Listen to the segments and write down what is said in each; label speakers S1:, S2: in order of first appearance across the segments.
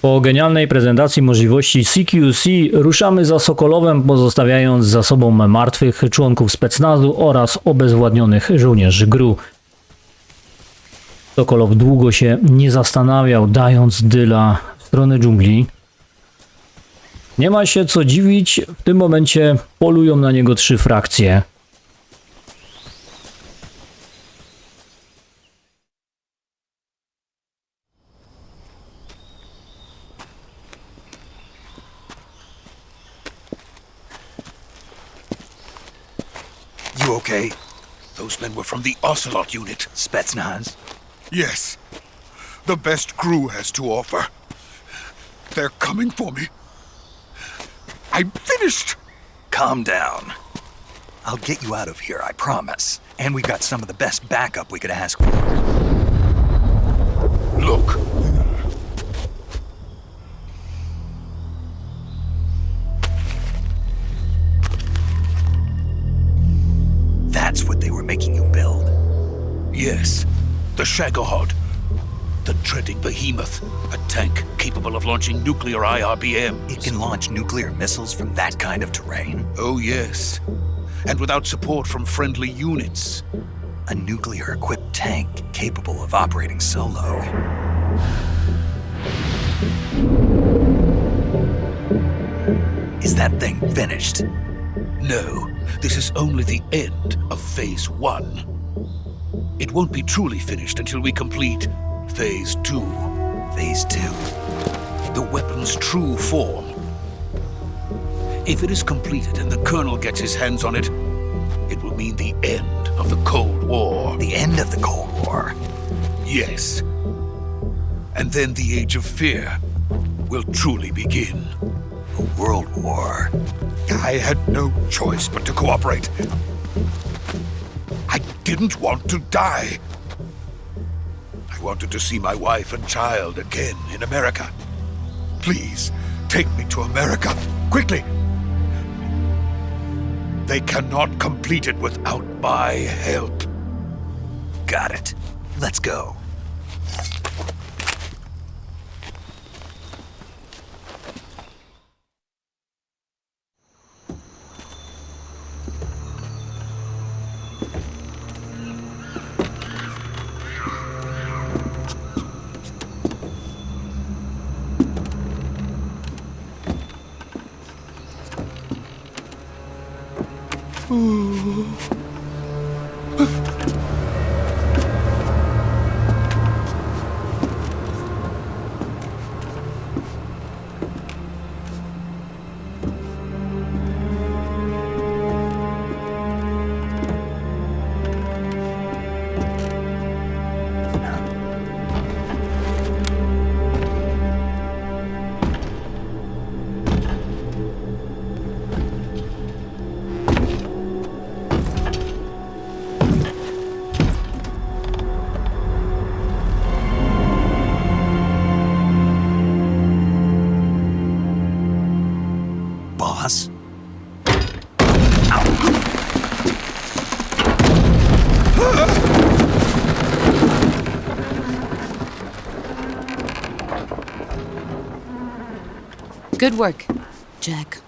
S1: Po genialnej prezentacji możliwości CQC ruszamy za Sokolowem, pozostawiając za sobą martwych członków specnazu oraz obezwładnionych żołnierzy GRU. Sokolow długo się nie zastanawiał, dając dyla w stronę dżungli. Nie ma się co dziwić, w tym momencie polują na niego 3 frakcje.
S2: You okay? Those men were from the Ocelot unit.
S3: Spetsnaz?
S2: Yes. The best crew has to offer. They're coming for me. I'm finished!
S3: Calm down. I'll get you out of here, I promise. And we've got some of the best backup we could ask for.
S2: Look.
S3: That's what they were making you build.
S2: Yes. The Shagohod. The dreading behemoth. A tank capable of launching nuclear IRBMs.
S3: It can launch nuclear missiles from that kind of terrain?
S2: Oh, yes. And without support from friendly units.
S3: A nuclear-equipped tank capable of operating solo. Is that thing finished?
S2: No, this is only the end of Phase 1. It won't be truly finished until we complete Phase 2.
S3: Phase 2.
S2: The weapon's true form. If it is completed and the Colonel gets his hands on it, it will mean the end of the Cold War.
S3: The end of the Cold War?
S2: Yes. And then the Age of Fear will truly begin.
S3: A world war?
S2: I had no choice but to cooperate. I didn't want to die. I wanted to see my wife and child again in America. Please, take me to America, quickly. They cannot complete it without my help.
S3: Got it. Let's go. Boss?
S4: Good work, Jack.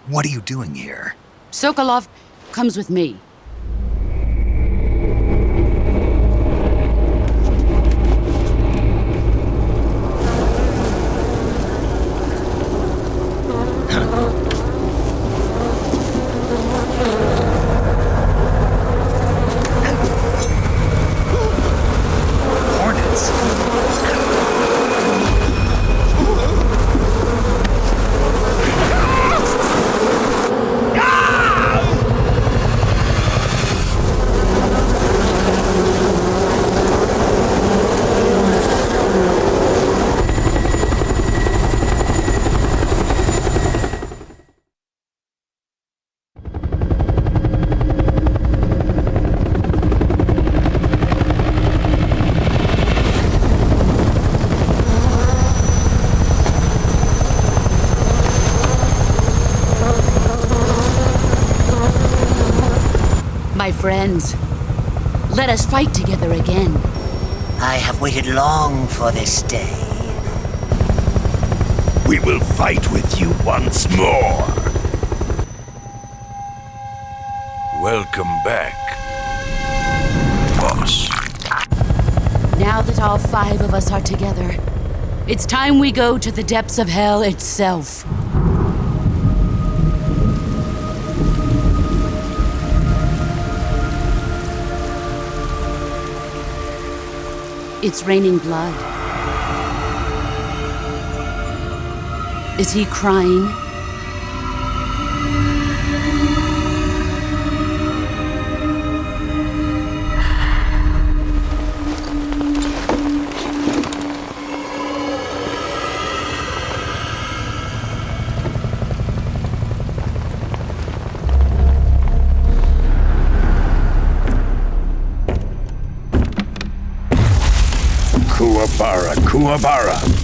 S3: What are you doing here?
S4: Sokolov comes with me.
S3: Hornets?
S4: My friends, let us fight together again.
S5: I have waited long for this day.
S2: We will fight with you once more. Welcome back, boss.
S4: Now that all 5 of us are together, it's time we go to the depths of hell itself. It's raining blood. Is he crying?
S2: Kuwabara, Kuwabara.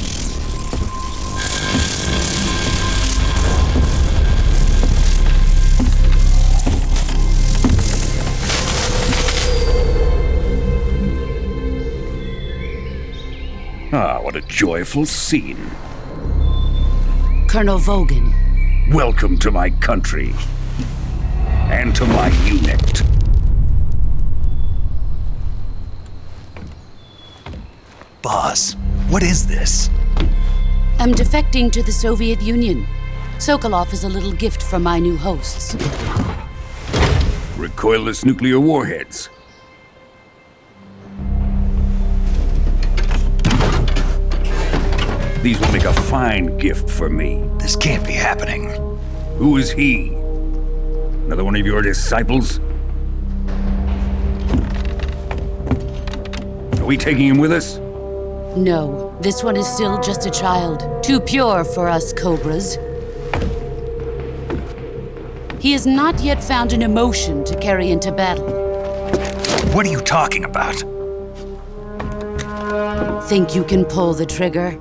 S2: Ah, what a joyful scene.
S4: Colonel Vogan.
S2: Welcome to my country. And to my unit.
S3: Boss, what is this?
S4: I'm defecting to the Soviet Union. Sokolov is a little gift from my new hosts.
S2: Recoilless nuclear warheads. These will make a fine gift for me.
S3: This can't be happening.
S2: Who is he? Another one of your disciples? Are we taking him with us?
S4: No, this one is still just a child. Too pure for us Cobras. He has not yet found an emotion to carry into battle.
S3: What are you talking about?
S4: Think you can pull the trigger?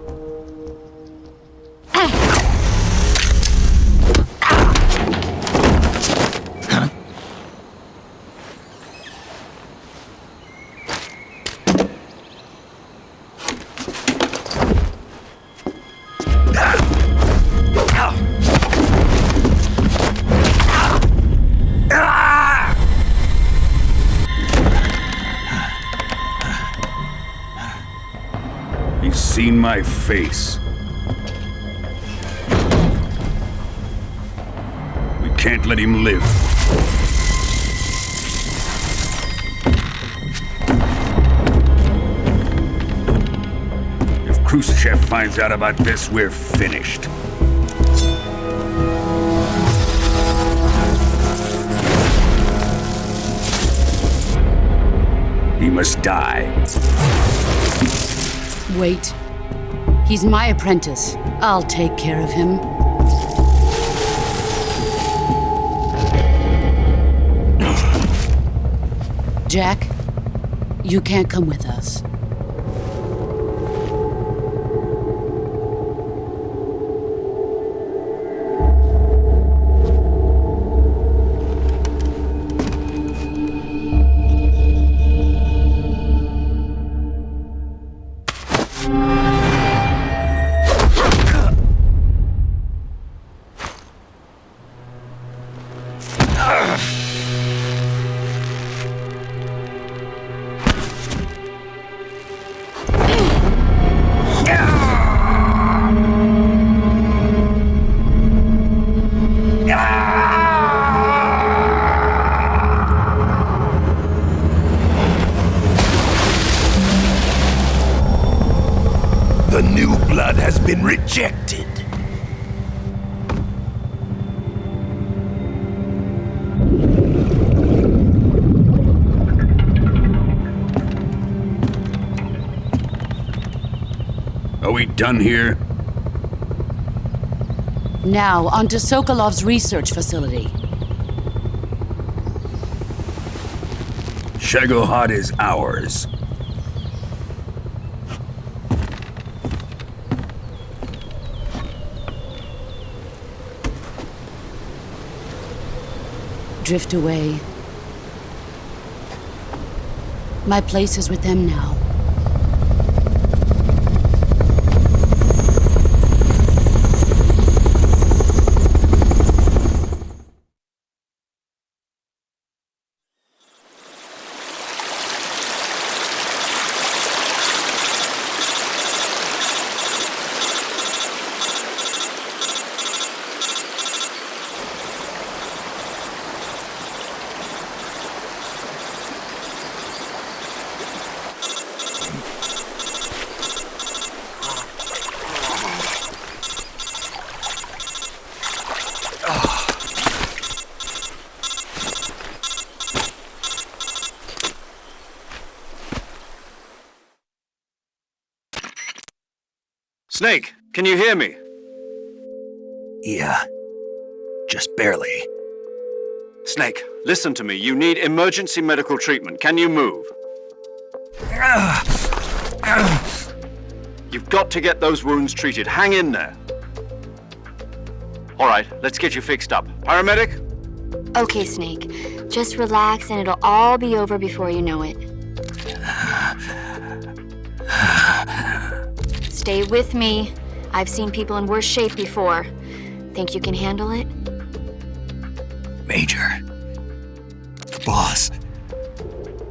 S2: He's seen my face. We can't let him live. If Khrushchev finds out about this, we're finished. He must die.
S4: Wait. He's my apprentice. I'll take care of him. Jack, you can't come with us.
S2: The new blood has been rejected. Are we done here?
S4: Now, onto Sokolov's research facility.
S2: Shagohod is ours.
S4: Drift away. My place is with them now.
S2: Are
S5: Snake, can you hear me?
S3: Yeah. Just barely.
S5: Snake, listen to me. You need emergency medical treatment. Can you move? You've got to get those wounds treated. Hang in there. All right, let's get you fixed up. Paramedic?
S6: Okay, Snake. Just relax and it'll all be over before you know it. Stay with me. I've seen people in worse shape before. Think you can handle it?
S3: Major. The boss.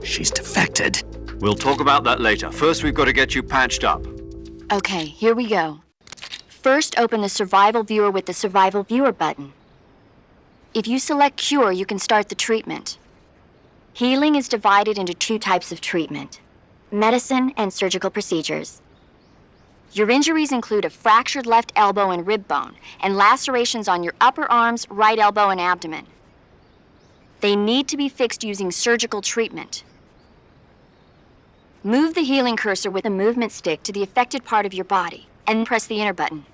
S3: She's defected.
S5: We'll talk about that later. First, we've got to get you patched up.
S6: Okay, here we go. First, open the Survival Viewer with the Survival Viewer button. If you select Cure, you can start the treatment. Healing is divided into two types of treatment: medicine and surgical procedures. Your injuries include a fractured left elbow and rib bone, and lacerations on your upper arms, right elbow, and abdomen. They need to be fixed using surgical treatment. Move the healing cursor with a movement stick to the affected part of your body, and press the enter button.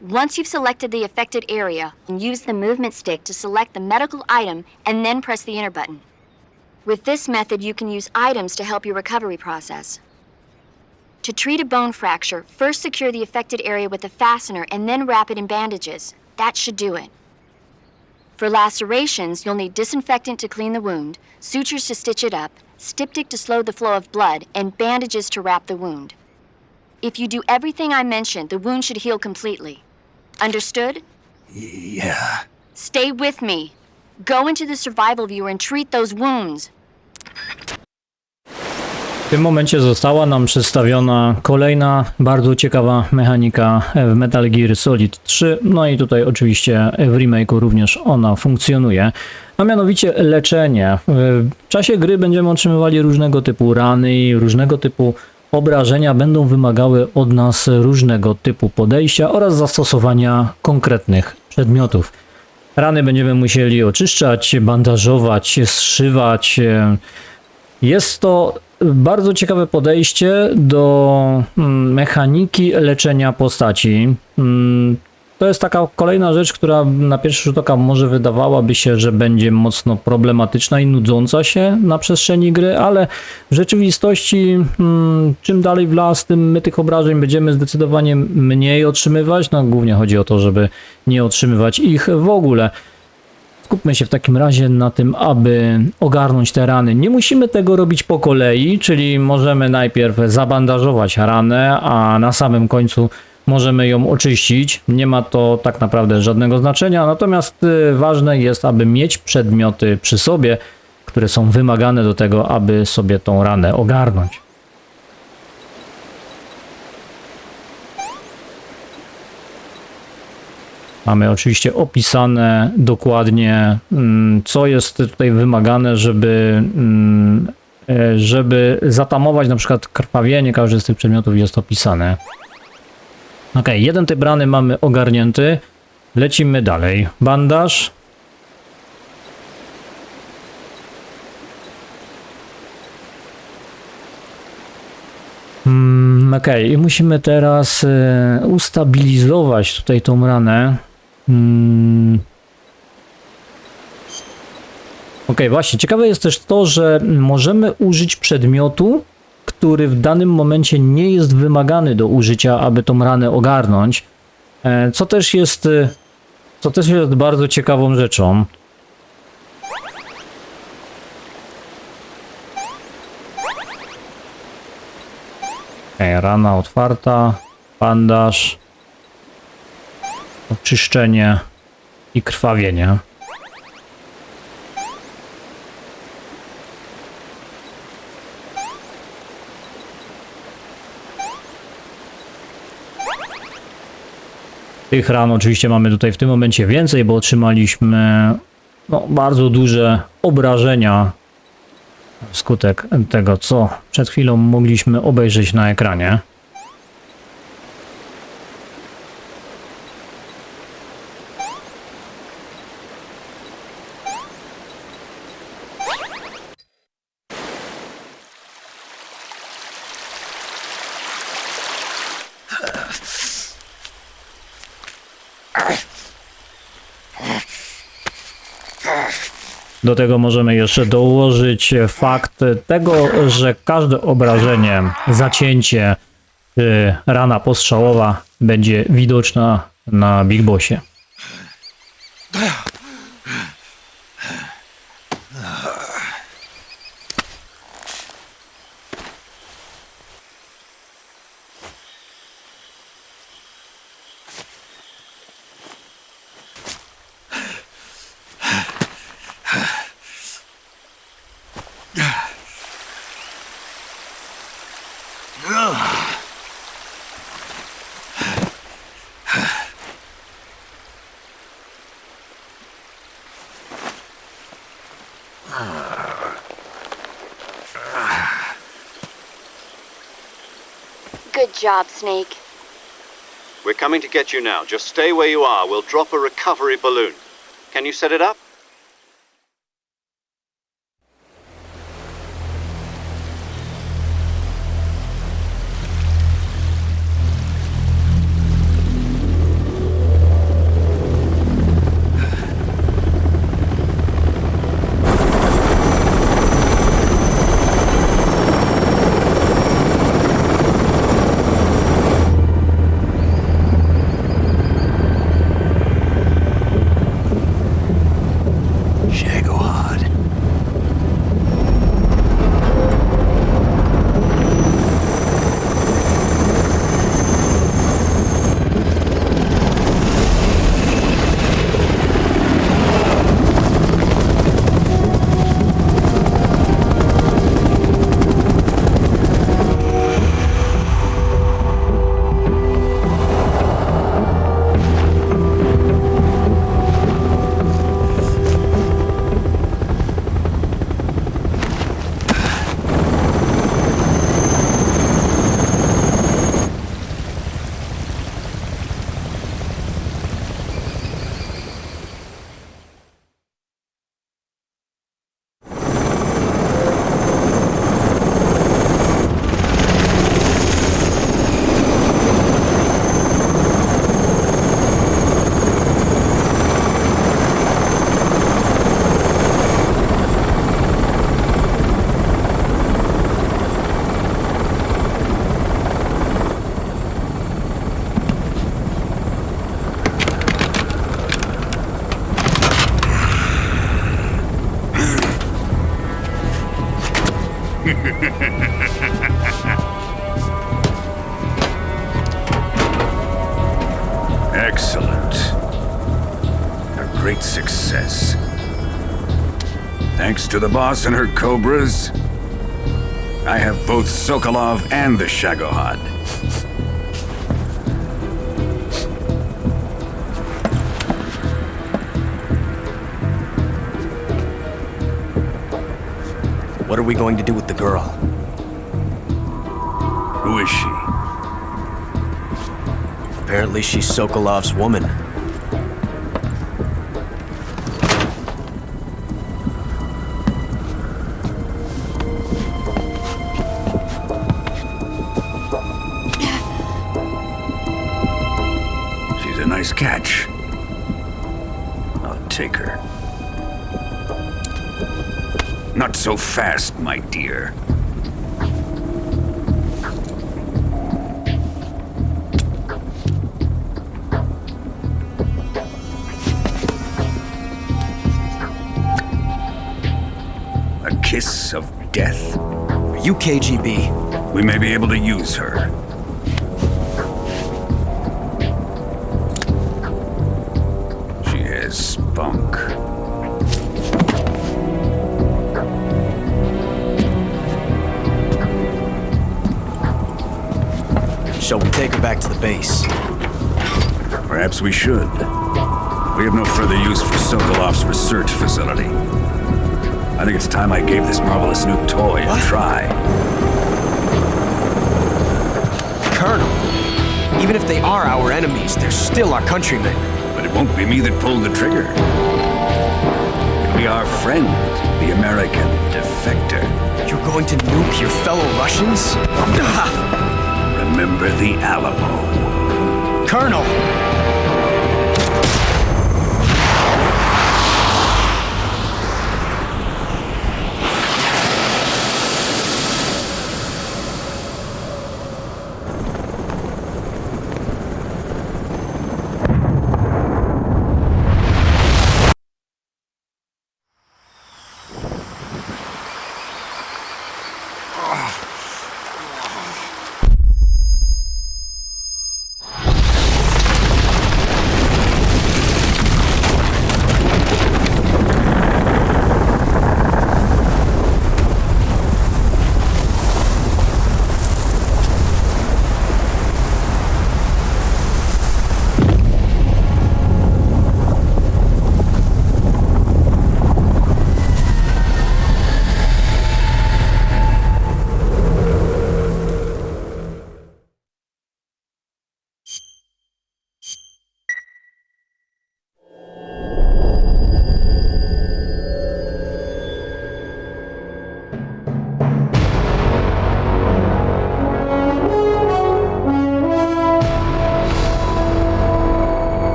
S6: Once you've selected the affected area, use the movement stick to select the medical item, and then press the enter button. With this method, you can use items to help your recovery process. To treat a bone fracture, first secure the affected area with a fastener and then wrap it in bandages. That should do it. For lacerations, you'll need disinfectant to clean the wound, sutures to stitch it up, styptic to slow the flow of blood, and bandages to wrap the wound. If you do everything I mentioned, the wound should heal completely. Understood?
S3: Yeah.
S6: Stay with me. Go into the Survival Viewer and treat those wounds.
S1: W tym momencie została nam przedstawiona kolejna bardzo ciekawa mechanika w Metal Gear Solid 3, no i tutaj oczywiście w remake'u również ona funkcjonuje, a mianowicie leczenie. W czasie gry będziemy otrzymywali różnego typu rany i różnego typu obrażenia będą wymagały od nas różnego typu podejścia oraz zastosowania konkretnych przedmiotów. Rany będziemy musieli oczyszczać, bandażować, zszywać. Jest to bardzo ciekawe podejście do mechaniki leczenia postaci. To jest taka kolejna rzecz, która na pierwszy rzut oka może wydawałaby się, że będzie mocno problematyczna i nudząca się na przestrzeni gry, ale w rzeczywistości czym dalej w las, tym my tych obrażeń będziemy zdecydowanie mniej otrzymywać. No głównie chodzi o to, żeby nie otrzymywać ich w ogóle. Skupmy się w takim razie na tym, aby ogarnąć te rany. Nie musimy tego robić po kolei, czyli możemy najpierw zabandażować ranę, a na samym końcu możemy ją oczyścić. Nie ma to tak naprawdę żadnego znaczenia, natomiast ważne jest, aby mieć przedmioty przy sobie, które są wymagane do tego, aby sobie tą ranę ogarnąć. Mamy oczywiście opisane dokładnie, co jest tutaj wymagane, żeby zatamować na przykład krwawienie. Każdy z tych przedmiotów jest opisany. Ok, jeden typ rany mamy ogarnięty. Lecimy dalej. Bandaż. Ok, i musimy teraz ustabilizować tutaj tą ranę. Ok, właśnie, ciekawe jest też to, że możemy użyć przedmiotu, który w danym momencie nie jest wymagany do użycia, aby tą ranę ogarnąć, co też jest bardzo ciekawą rzeczą. Okay, rana otwarta, bandaż, oczyszczenie i krwawienie. Tych ran oczywiście mamy tutaj w tym momencie więcej, bo otrzymaliśmy bardzo duże obrażenia wskutek tego, co przed chwilą mogliśmy obejrzeć na ekranie. Do tego możemy jeszcze dołożyć fakt tego, że każde obrażenie, zacięcie czy rana postrzałowa będzie widoczna na Big Bossie.
S6: Good job, Snake.
S5: We're coming to get you now. Just stay where you are. We'll drop a recovery balloon. Can you set it up?
S3: Shagohod.
S2: Excellent. A great success. Thanks to the boss and her cobras, I have both Sokolov and the Shagohod.
S7: What are we going to do with the girl?
S2: Who is she?
S7: Apparently she's Sokolov's woman.
S2: She's a nice catch. I'll take her. Not so fast, my dear. A kiss of death.
S7: Are you KGB?
S2: We may be able to use her. She has spunk.
S7: Shall we take her back to the base?
S2: Perhaps we should. We have no further use for Sokolov's research facility. I think it's time I gave this marvelous new toy a try.
S7: Colonel, even if they are our enemies, they're still our countrymen.
S2: But it won't be me that pulled the trigger. It'll be our friend, the American defector.
S7: You're going to nuke your fellow Russians?
S2: Remember the Alamo.
S7: Colonel!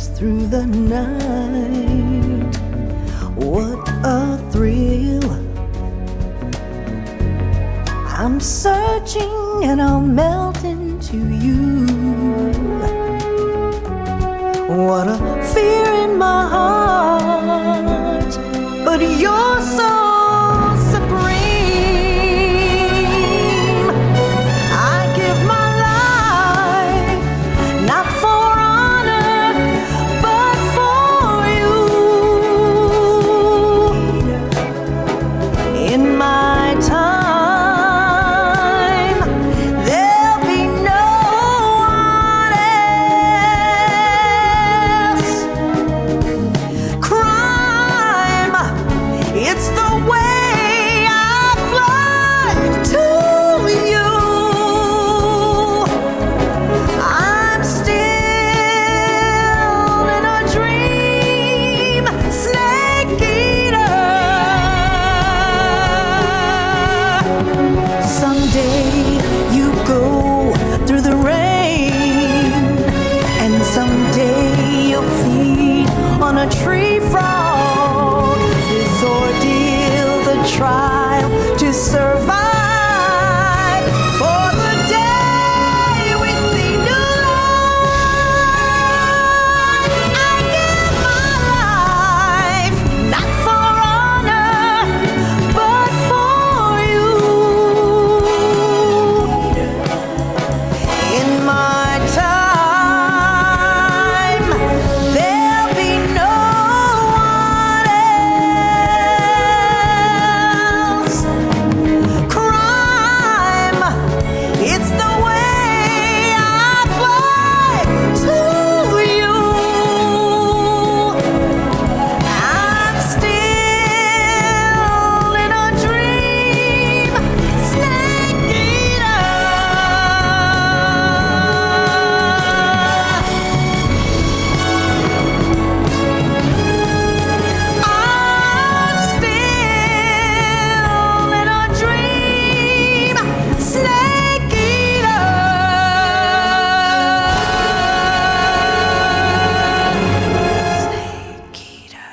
S8: us through the night. What a thrill. I'm searching and I'll melt into you. What a fear in my heart, but you're so supreme. I give my life, not for honor, but for you. In my time, there'll be no one else. Crime, it's the way I fly to you. I'm still in a dream, snake eater. Someday you go through the rain, and someday you'll feed on a tree frog. This ordeal, the trial to survive, for the day we see new light. I give my life, not for honor, but for you. In my time, there'll be no one else. Crime, it's the way I fly to you. I'm still in a dream, snake eater. I'm still in a dream, snake eater. Snake eater.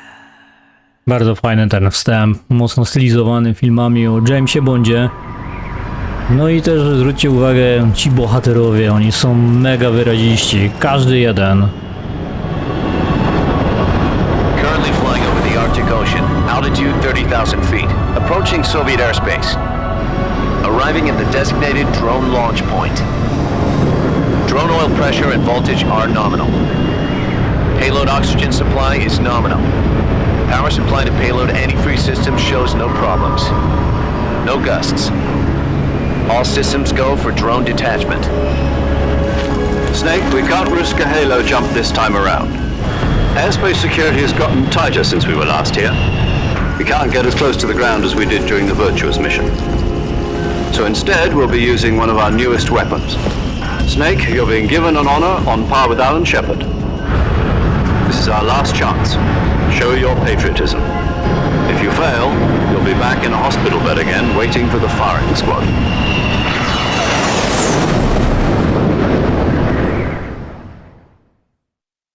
S1: Bardzo fajny ten wstęp, mocno stylizowany filmami o Jamesie Bondzie. No i też zwróćcie uwagę, ci bohaterowie, oni są mega wyraziści, każdy jeden.
S9: Currently flying over the Arctic Ocean, altitude 30,000 feet, approaching Soviet airspace. Arriving at the designated drone launch point. Drone oil pressure and voltage are nominal. Payload oxygen supply is nominal. Power supply to payload antifreeze system shows no problems. No gusts. All systems go for drone detachment.
S5: Snake, we can't risk a halo jump this time around. Airspace security has gotten tighter since we were last here. We can't get as close to the ground as we did during the Virtuous mission. So instead, we'll be using one of our newest weapons. Snake, you're being given an honor on par with Alan Shepard. This is our last chance. Show your patriotism. If you fail, you'll be back in a hospital bed again, waiting for the firing squad.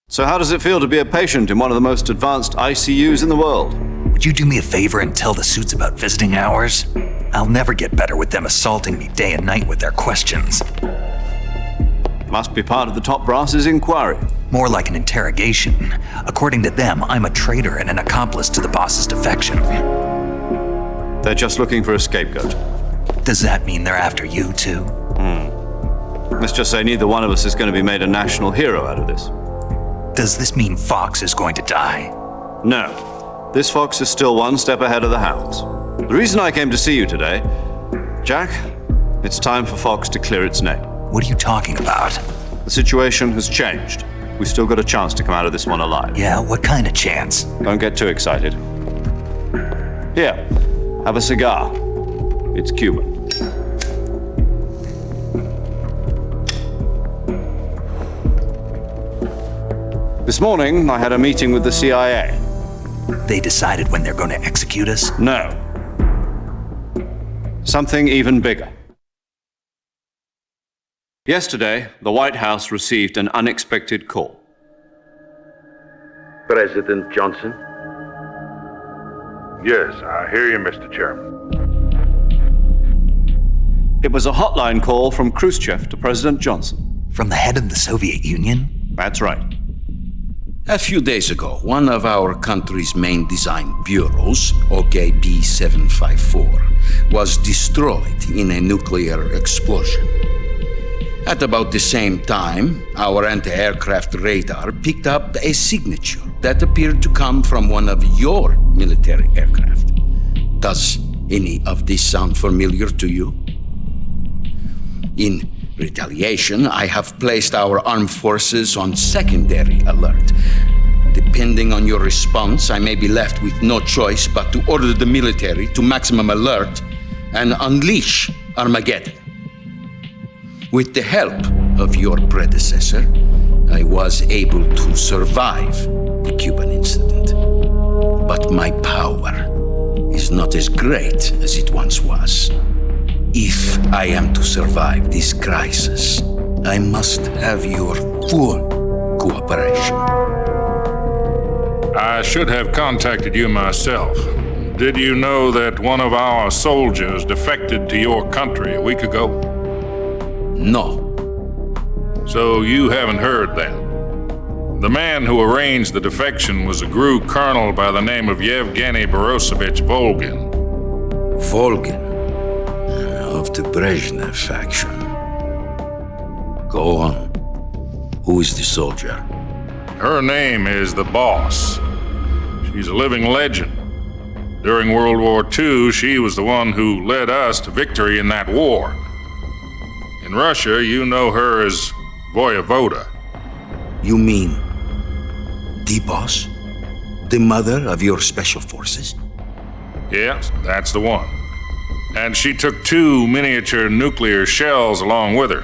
S5: So how does it feel to be a patient in one of the most advanced ICUs in the world?
S3: Would you do me a favor and tell the suits about visiting hours? I'll never get better with them assaulting me day and night with their questions.
S5: Must be part of the top brass's inquiry.
S3: More like an interrogation. According to them, I'm a traitor and an accomplice to the boss's defection.
S5: They're just looking for a scapegoat.
S3: Does that mean they're after you too?
S5: Let's just say neither one of us is going to be made a national hero out of this.
S3: Does this mean Fox is going to die?
S5: No. This fox is still one step ahead of the hounds. The reason I came to see you today, Jack, it's time for Fox to clear its name.
S3: What are you talking about?
S5: The situation has changed. We've still got a chance to come out of this one alive.
S3: Yeah, what kind of chance?
S5: Don't get too excited. Here, have a cigar. It's Cuban. This morning, I had a meeting with the CIA.
S3: They decided when they're going to execute us?
S5: No. Something even bigger. Yesterday, the White House received an unexpected call. President Johnson?
S10: Yes, I hear you, Mr. Chairman.
S11: It was a hotline call from Khrushchev to President Johnson.
S3: From the head of the Soviet Union?
S11: That's right.
S2: A few days ago, one of our country's main design bureaus, OKB 754, was destroyed in a nuclear explosion. At about the same time, our anti-aircraft radar picked up a signature that appeared to come from one of your military aircraft. Does any of this sound familiar to you? In retaliation, I have placed our armed forces on secondary alert. Depending on your response, I may be left with no choice but to order the military to maximum alert and unleash Armageddon. With the help of your predecessor, I was able to survive the Cuban incident. But my power is not as great as it once was. If I am to survive this crisis, I must have your full cooperation.
S10: I should have contacted you myself. Did you know that one of our soldiers defected to your country a week ago?
S2: No.
S10: So you haven't heard then. The man who arranged the defection was a GRU colonel by the name of Yevgeny Borosovich Volgin.
S2: Volgin, of the Brezhnev faction. Go on. Who is the soldier?
S10: Her name is the Boss. She's a living legend. During World War II, she was the one who led us to victory in that war. In Russia, you know her as Voyevoda.
S2: You mean the Boss? The mother of your special forces?
S10: Yes, that's the one. And she took 2 miniature nuclear shells along with her.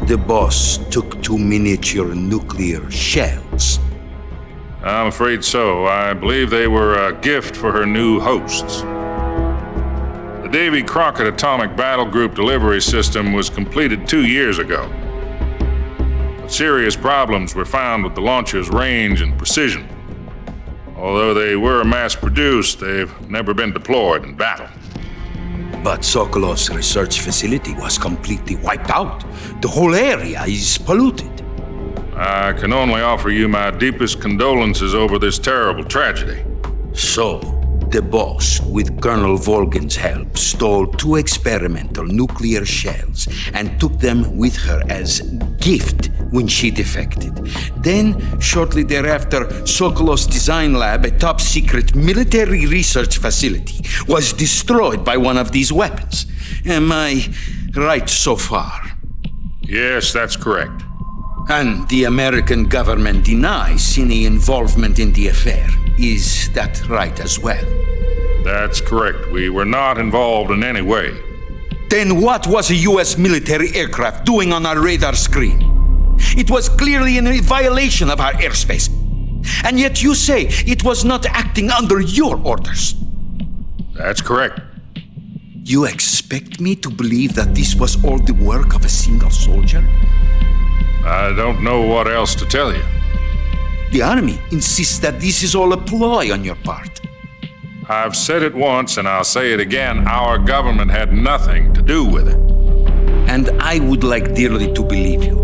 S2: The Boss took 2 miniature nuclear shells.
S10: I'm afraid so. I believe they were a gift for her new hosts. The Davy Crockett Atomic Battle Group delivery system was completed 2 years ago. But serious problems were found with the launcher's range and precision. Although they were mass-produced, they've never been deployed in battle.
S2: But Sokolov's research facility was completely wiped out. The whole area is polluted.
S10: I can only offer you my deepest condolences over this terrible tragedy.
S2: So, the Boss, with Colonel Volgin's help, stole 2 experimental nuclear shells and took them with her as gift when she defected. Then, shortly thereafter, Sokolov's design lab, a top-secret military research facility, was destroyed by one of these weapons. Am I right so far?
S10: Yes, that's correct.
S2: And the American government denies any involvement in the affair. Is that right as well?
S10: That's correct. We were not involved in any way.
S2: Then what was a U.S. military aircraft doing on our radar screen? It was clearly in violation of our airspace. And yet you say it was not acting under your orders.
S10: That's correct.
S2: You expect me to believe that this was all the work of a single soldier?
S10: I don't know what else to tell you.
S2: The Army insists that this is all a ploy on your part.
S10: I've said it once and I'll say it again. Our government had nothing to do with it.
S2: And I would like dearly to believe you.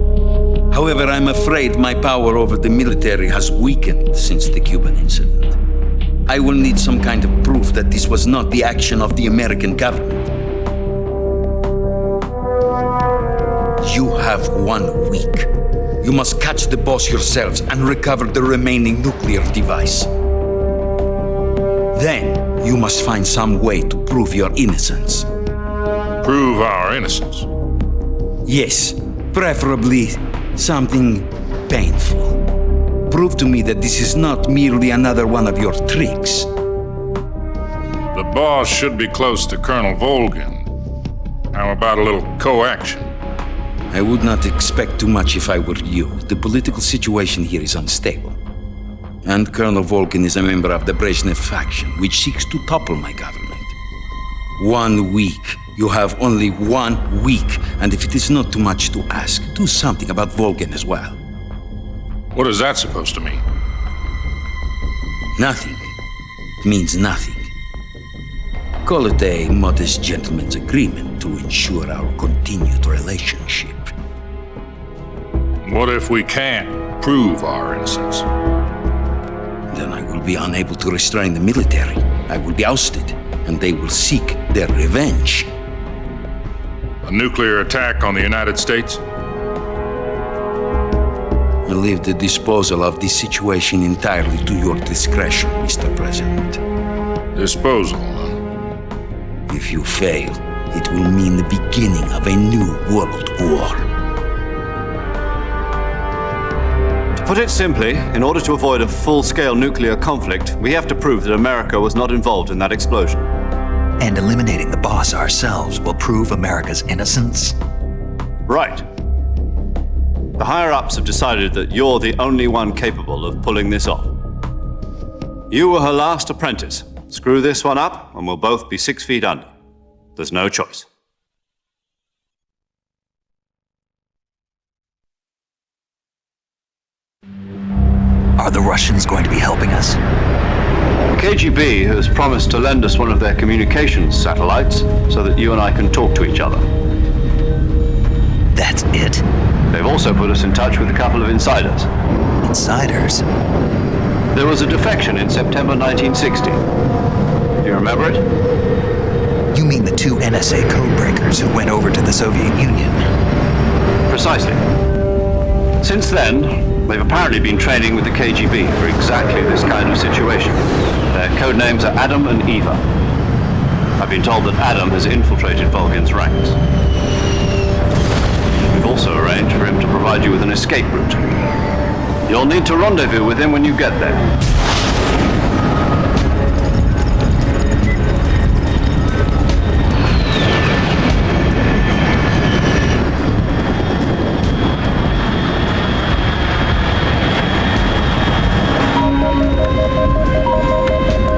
S2: However, I'm afraid my power over the military has weakened since the Cuban incident. I will need some kind of proof that this was not the action of the American government. You have 1 week. You must catch the Boss yourselves and recover the remaining nuclear device. Then, you must find some way to prove your innocence.
S10: Prove our innocence?
S2: Yes, preferably something painful. Prove to me that this is not merely another one of your tricks.
S10: The Boss should be close to Colonel Volgin. How about a little coaction?
S2: I would not expect too much if I were you. The political situation here is unstable. And Colonel Volgin is a member of the Brezhnev faction, which seeks to topple my government. 1 week. You have only 1 week. And if it is not too much to ask, do something about Volgin as well.
S10: What is that supposed to mean?
S2: Nothing means nothing. Call it a modest gentleman's agreement to ensure our continued relationship.
S10: What if we can't prove our innocence?
S2: Then I will be unable to restrain the military. I will be ousted, and they will seek their revenge.
S10: A nuclear attack on the United States?
S2: I leave the disposal of this situation entirely to your discretion, Mr. President.
S10: Disposal, huh?
S2: If you fail, it will mean the beginning of a new world war.
S11: To put it simply, in order to avoid a full-scale nuclear conflict, we have to prove that America was not involved in that explosion.
S3: And eliminating the boss ourselves will prove America's innocence?
S11: Right. The higher-ups have decided that you're the only one capable of pulling this off. You were her last apprentice. Screw this one up, and we'll both be 6 feet under. There's no choice.
S3: Are the Russians going to be helping us?
S5: The KGB has promised to lend us one of their communications satellites so that you and I can talk to each other.
S3: That's it?
S5: They've also put us in touch with a couple of insiders.
S3: Insiders?
S5: There was a defection in September 1960. Do you remember it?
S3: You mean the 2 NSA codebreakers who went over to the Soviet Union?
S5: Precisely. Since then, they've apparently been training with the KGB for exactly this kind of situation. Their code names are Adam and Eva. I've been told that Adam has infiltrated Volgin's ranks. We've also arranged for him to provide you with an escape route. You'll need to rendezvous with him when you get there.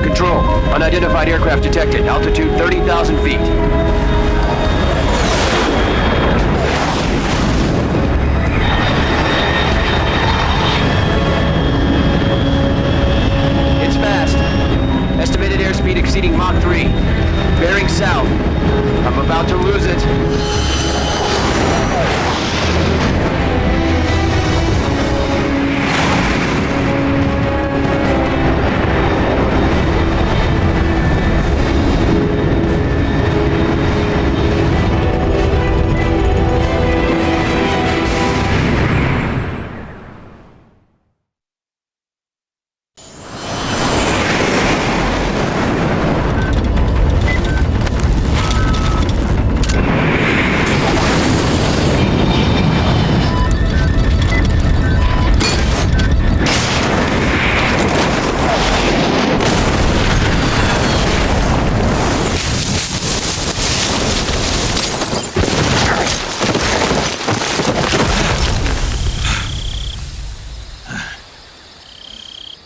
S7: Control. Unidentified aircraft detected. Altitude 30,000 feet. It's fast. Estimated airspeed exceeding Mach 3. Bearing south. I'm about to lose it.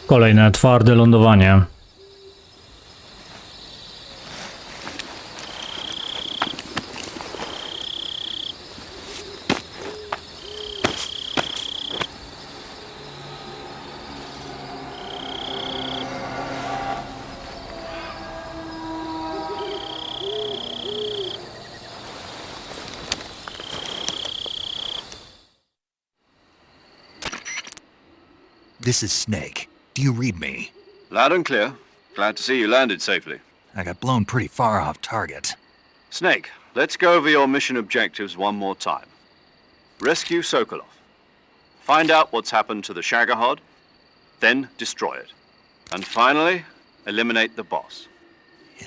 S1: Kolejne twarde lądowanie.
S3: This is Snake. Do you read me?
S5: Loud and clear. Glad to see you landed safely.
S3: I got blown pretty far off target.
S5: Snake, let's go over your mission objectives one more time. Rescue Sokolov. Find out what's happened to the Shagohod, then destroy it. And finally, eliminate the boss.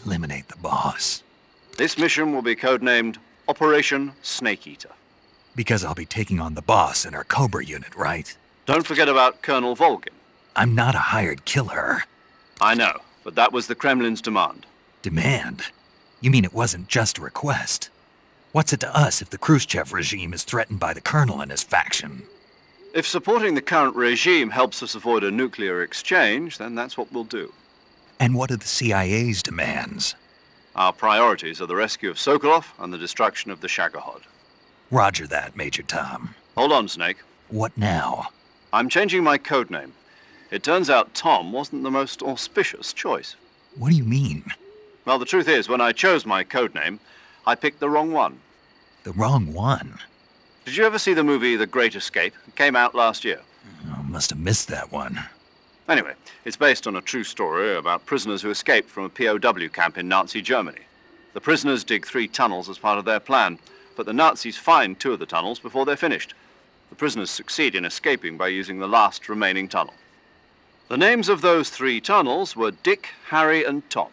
S3: Eliminate the boss.
S5: This mission will be codenamed Operation Snake Eater.
S3: Because I'll be taking on the boss in our Cobra unit, right?
S5: Don't forget about Colonel Volgin.
S3: I'm not a hired killer.
S5: I know, but that was the Kremlin's demand.
S3: Demand? You mean it wasn't just a request? What's it to us if the Khrushchev regime is threatened by the Colonel and his faction?
S5: If supporting the current regime helps us avoid a nuclear exchange, then that's what we'll do.
S3: And what are the CIA's demands?
S5: Our priorities are the rescue of Sokolov and the destruction of the Shagohod.
S3: Roger that, Major Tom.
S5: Hold on, Snake.
S3: What now?
S5: I'm changing my codename. It turns out Tom wasn't the most auspicious choice.
S3: What do you mean?
S5: Well, the truth is, when I chose my codename, I picked the wrong one.
S3: The wrong one?
S5: Did you ever see the movie The Great Escape? It came out last year.
S3: Oh, must have missed that one.
S5: Anyway, it's based on a true story about prisoners who escaped from a POW camp in Nazi Germany. The prisoners dig 3 tunnels as part of their plan, but the Nazis find 2 of the tunnels before they're finished. The prisoners succeed in escaping by using the last remaining tunnel. The names of those 3 tunnels were Dick, Harry, and Tom.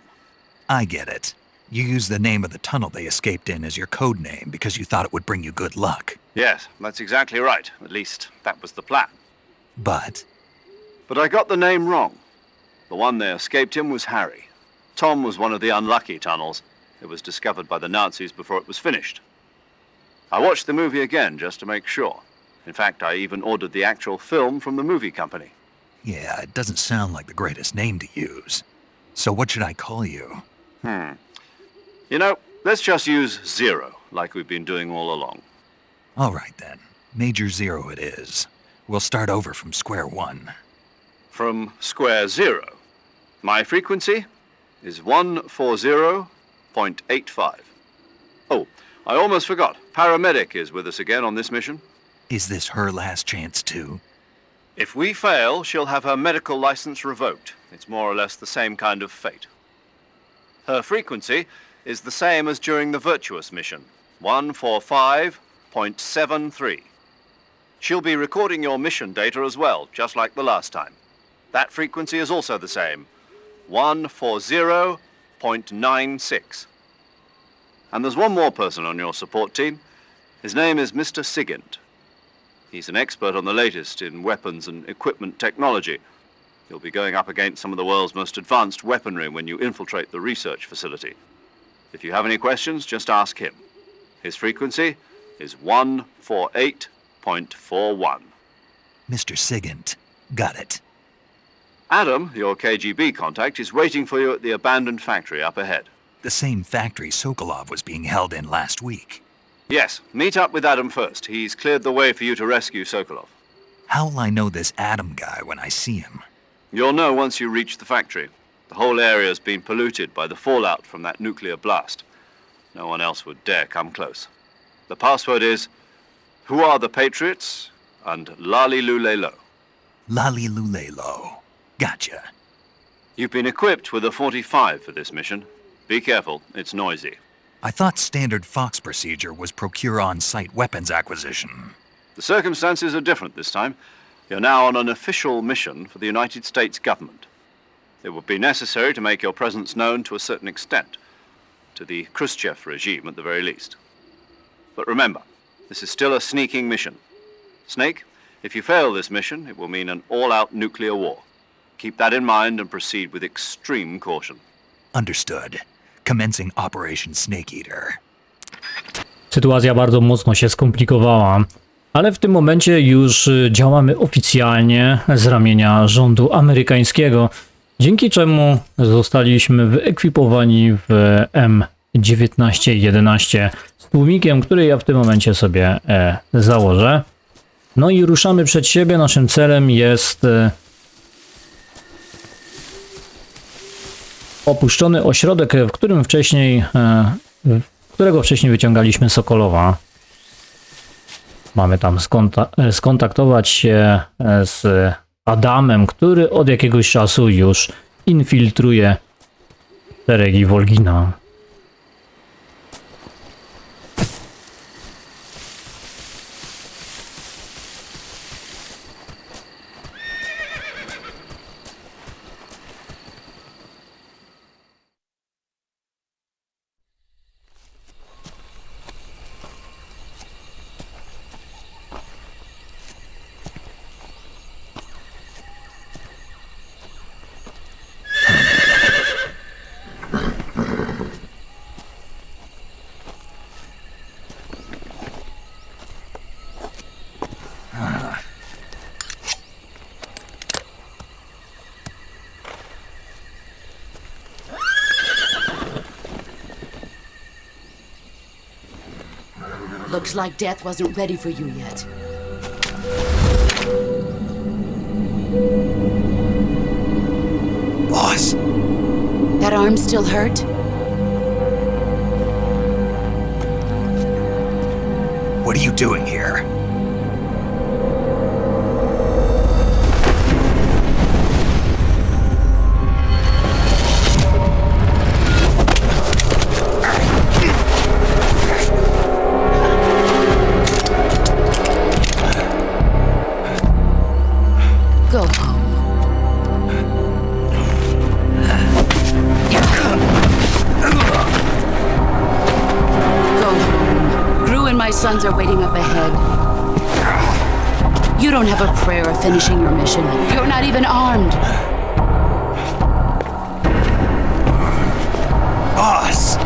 S3: I get it. You used the name of the tunnel they escaped in as your code name because you thought it would bring you good luck.
S5: Yes, that's exactly right. At least, that was the plan.
S3: But
S5: But I got the name wrong. The one they escaped in was Harry. Tom was one of the unlucky tunnels. It was discovered by the Nazis before it was finished. I watched the movie again just to make sure. In fact, I even ordered the actual film from the movie company.
S3: yeah, it doesn't sound like the greatest name to use. So what should I call you?
S5: You know, let's just use Zero, like we've been doing all along.
S3: All right then. Major Zero it is. We'll start over from square one.
S5: From square 0. My frequency is 140.85. Oh, I almost forgot. Paramedic is with us again on this mission.
S3: Is this her last chance too?
S5: If we fail, she'll have her medical license revoked. It's more or less the same kind of fate. Her frequency is the same as during the Virtuous mission, 145.73. She'll be recording your mission data as well, just like the last time. That frequency is also the same, 140.96. And there's one more person on your support team. His name is Mr. Sigint. He's an expert on the latest in weapons and equipment technology. You'll be going up against some of the world's most advanced weaponry when you infiltrate the research facility. If you have any questions, just ask him. His frequency is 148.41.
S3: Mr. Sigint. Got it.
S5: Adam, your KGB contact, is waiting for you at the abandoned factory up ahead.
S3: The same factory Sokolov was being held in last week.
S5: Yes, meet up with Adam first. He's cleared the way for you to rescue Sokolov.
S3: How'll I know this Adam guy when I see him?
S5: You'll know once you reach the factory. The whole area's been polluted by the fallout from that nuclear blast. No one else would dare come close. The password is, "Who are the Patriots?" and Lali Lulelo.
S3: Lali Lulelo. Gotcha.
S5: You've been equipped with a 45 for this mission. Be careful, it's noisy.
S3: I thought standard Fox procedure was procure on-site weapons acquisition.
S5: The circumstances are different this time. You're now on an official mission for the United States government. It would be necessary to make your presence known to a certain extent, to the Khrushchev regime at the very least. But remember, this is still a sneaking mission. Snake, if you fail this mission, it will mean an all-out nuclear war. Keep that in mind and proceed with extreme caution.
S3: Understood. Commencing Operation Snake Eater.
S1: Sytuacja bardzo mocno się skomplikowała, ale w tym momencie już działamy oficjalnie z ramienia rządu amerykańskiego, dzięki czemu zostaliśmy wyekwipowani w M1911 z tłumikiem, który ja w tym momencie sobie założę. No i ruszamy przed siebie. Naszym celem jest opuszczony ośrodek, w którego wcześniej wyciągaliśmy Sokolowa. Mamy tam skontaktować się z Adamem, który od jakiegoś czasu już infiltruje szeregi Wolgina.
S4: Looks like death wasn't ready for you yet.
S3: boss.
S4: That arm still hurt?
S3: What are you doing here?
S4: Go home. Go home. Gru and my sons are waiting up ahead. You don't have a prayer of finishing your mission. You're not even armed.
S3: Boss!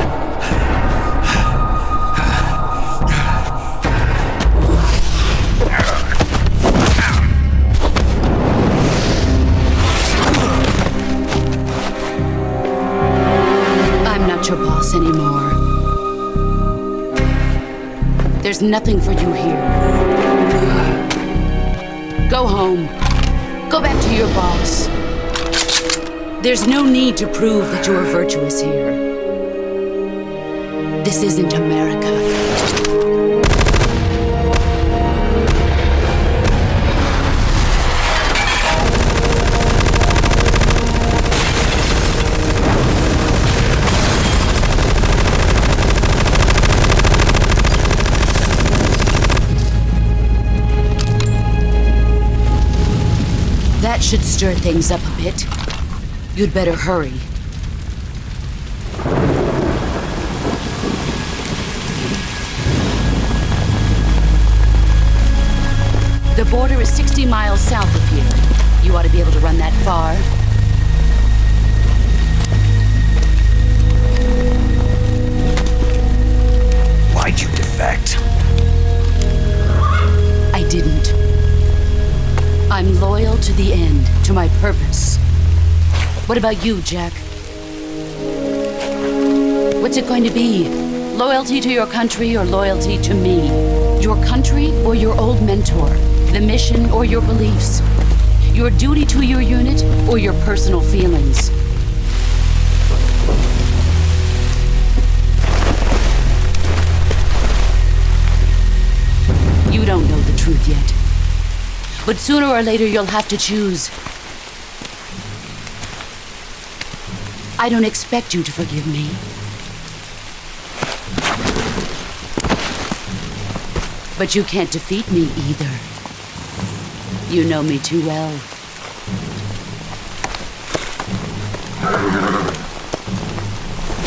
S4: I'm not your boss anymore. There's nothing for you here. Go home. Go back to your boss. There's no need to prove that you are virtuous here. This isn't America. That should stir things up a bit. You'd better hurry. The border is 60 miles south of here. You ought to be able to run that far.
S3: Why'd you defect?
S4: I didn't. I'm loyal to the end, to my purpose. What about you, Jack? What's it going to be? Loyalty to your country or loyalty to me? Your country or your old mentor? The mission or your beliefs? Your duty to your unit or your personal feelings? You don't know the truth yet. But sooner or later you'll have to choose. I don't expect you to forgive me. But you can't defeat me either. You know me too well.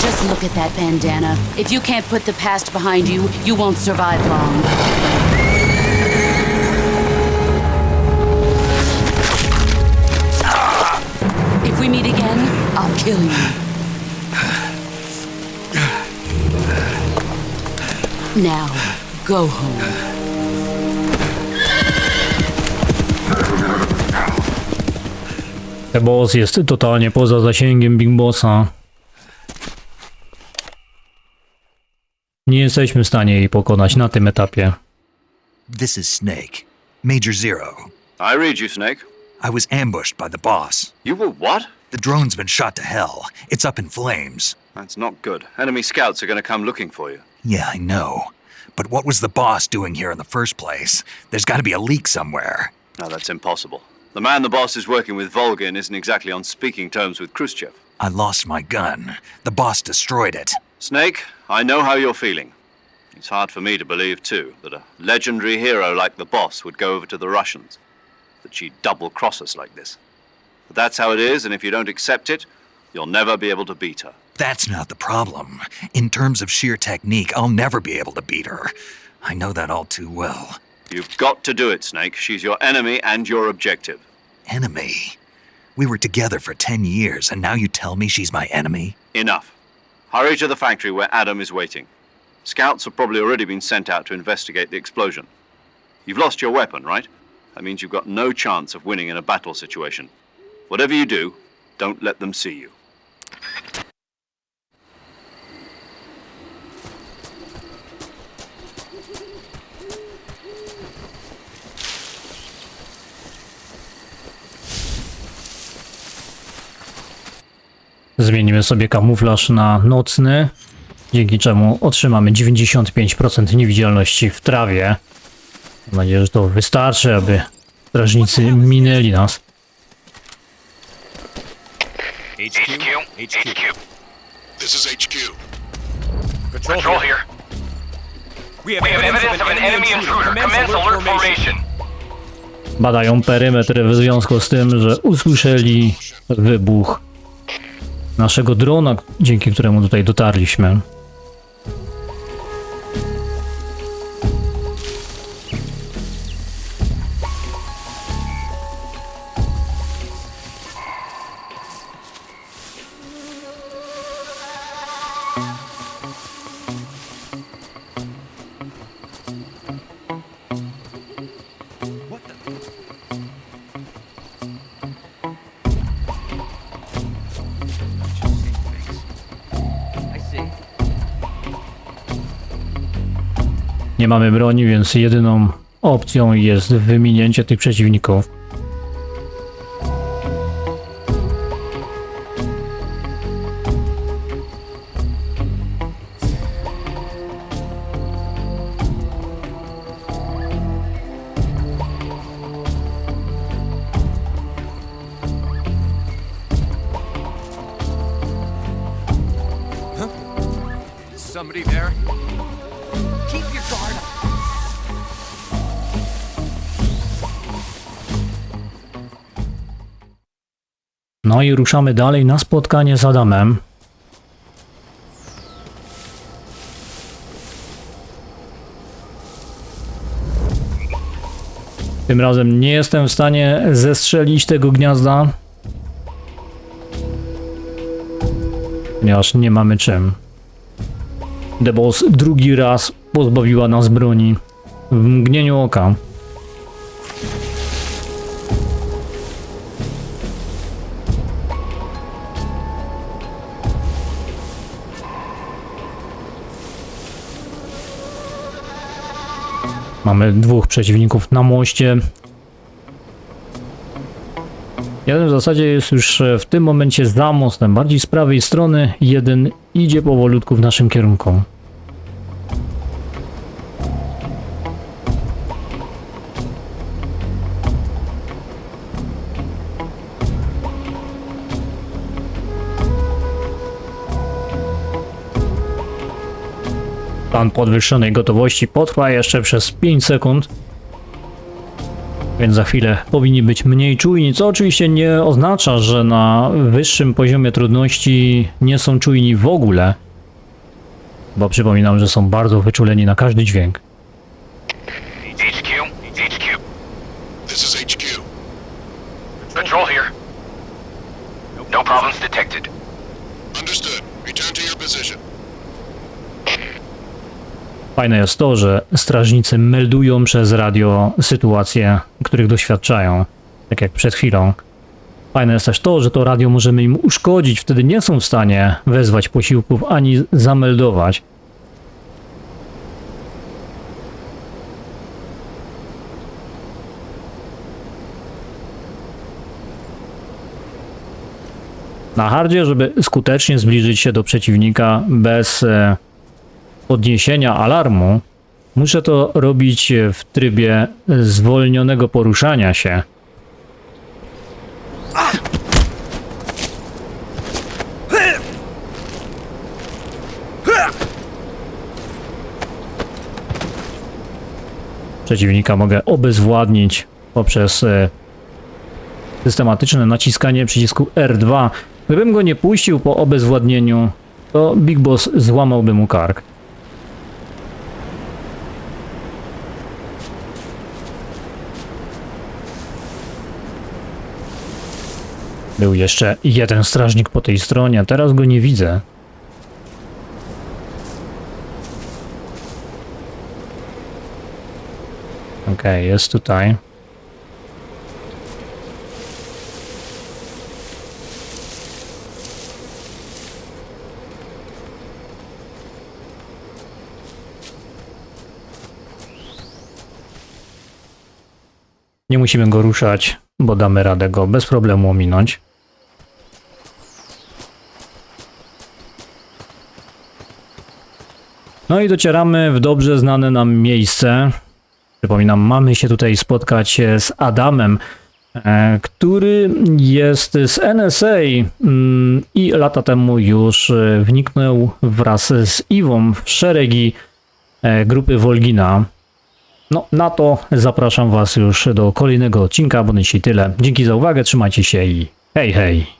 S4: Just look at that bandana. If you can't put the past behind you, you won't survive long. If we meet again, I'll kill you. Now, go home.
S1: The boss jest totalnie poza zasięgiem Big Bossa. Nie jesteśmy w stanie jej pokonać na tym etapie.
S3: This is Snake. Major Zero.
S11: I read you, Snake.
S3: I was ambushed by the boss.
S11: You were what?
S3: The drone's been shot to hell. It's up in flames.
S11: That's not good. Enemy scouts are going to come looking for you.
S3: Yeah, I know. But what was the boss doing here in the first place? There's got to be a leak somewhere.
S11: No, that's impossible. The man the boss is working with, Volgin, isn't exactly on speaking terms with Khrushchev.
S3: I lost my gun. The boss destroyed it.
S11: Snake, I know how you're feeling. It's hard for me to believe, too, that a legendary hero like the boss would go over to the Russians. That she'd double-cross us like this. But that's how it is, and if you don't accept it, you'll never be able to beat her.
S3: That's not the problem. In terms of sheer technique, I'll never be able to beat her. I know that all too well.
S11: You've got to do it, Snake. She's your enemy and your objective.
S3: Enemy? We were together for 10 years, and now you tell me she's my enemy?
S11: Enough. Hurry to the factory where Adam is waiting. Scouts have probably already been sent out to investigate the explosion. You've lost your weapon, right? That means you've got no chance of winning in a battle situation. Whatever you do, don't let them see you.
S1: Zmienimy sobie kamuflaż na nocny, dzięki czemu otrzymamy 95% niewidzialności w trawie. Mam nadzieję, że to wystarczy, aby strażnicy minęli nas.
S9: HQ.
S10: This is HQ.
S9: Patrol here. We have evidence of an enemy intruder. Commence alert formation.
S1: Badają perymetr w związku z tym, że usłyszeli wybuch naszego drona, dzięki któremu tutaj dotarliśmy. Nie mamy broni, więc jedyną opcją jest wyminięcie tych przeciwników.
S7: Somebody there? Keep your guard up.
S1: No i ruszamy dalej na spotkanie z Adamem. Tym razem nie jestem w stanie zestrzelić tego gniazda, ponieważ nie mamy czym. The Boss drugi raz pozbawiła nas broni w mgnieniu oka. Mamy dwóch przeciwników na moście. Jeden w zasadzie jest już w tym momencie za mostem, bardziej z prawej strony. Jeden idzie powolutku w naszym kierunku. Stan podwyższonej gotowości potrwa jeszcze przez 5 sekund. Więc za chwilę powinni być mniej czujni, co oczywiście nie oznacza, że na wyższym poziomie trudności nie są czujni w ogóle. Bo przypominam, że są bardzo wyczuleni na każdy dźwięk.
S9: HQ.
S10: This is HQ.
S9: Patrol here. No problems detected.
S10: Understood. Return to your position.
S1: Fajne jest to, że strażnicy meldują przez radio sytuacje, których doświadczają, tak jak przed chwilą. Fajne jest też to, że to radio możemy im uszkodzić, wtedy nie są w stanie wezwać posiłków ani zameldować. Na hardzie, żeby skutecznie zbliżyć się do przeciwnika bez podniesienia alarmu, muszę to robić w trybie zwolnionego poruszania się. Przeciwnika mogę obezwładnić poprzez systematyczne naciskanie przycisku R2. Gdybym go nie puścił po obezwładnieniu, to Big Boss złamałby mu kark. Był jeszcze jeden strażnik po tej stronie, a teraz go nie widzę. Okej, jest tutaj. Nie musimy go ruszać, bo damy radę go bez problemu ominąć. No i docieramy w dobrze znane nam miejsce. Przypominam, mamy się tutaj spotkać z Adamem, który jest z NSA i lata temu już wniknął wraz z Iwą w szeregi grupy Volgina. No, na to zapraszam Was już do kolejnego odcinka, bo na dzisiaj tyle. Dzięki za uwagę, trzymajcie się i hej, hej!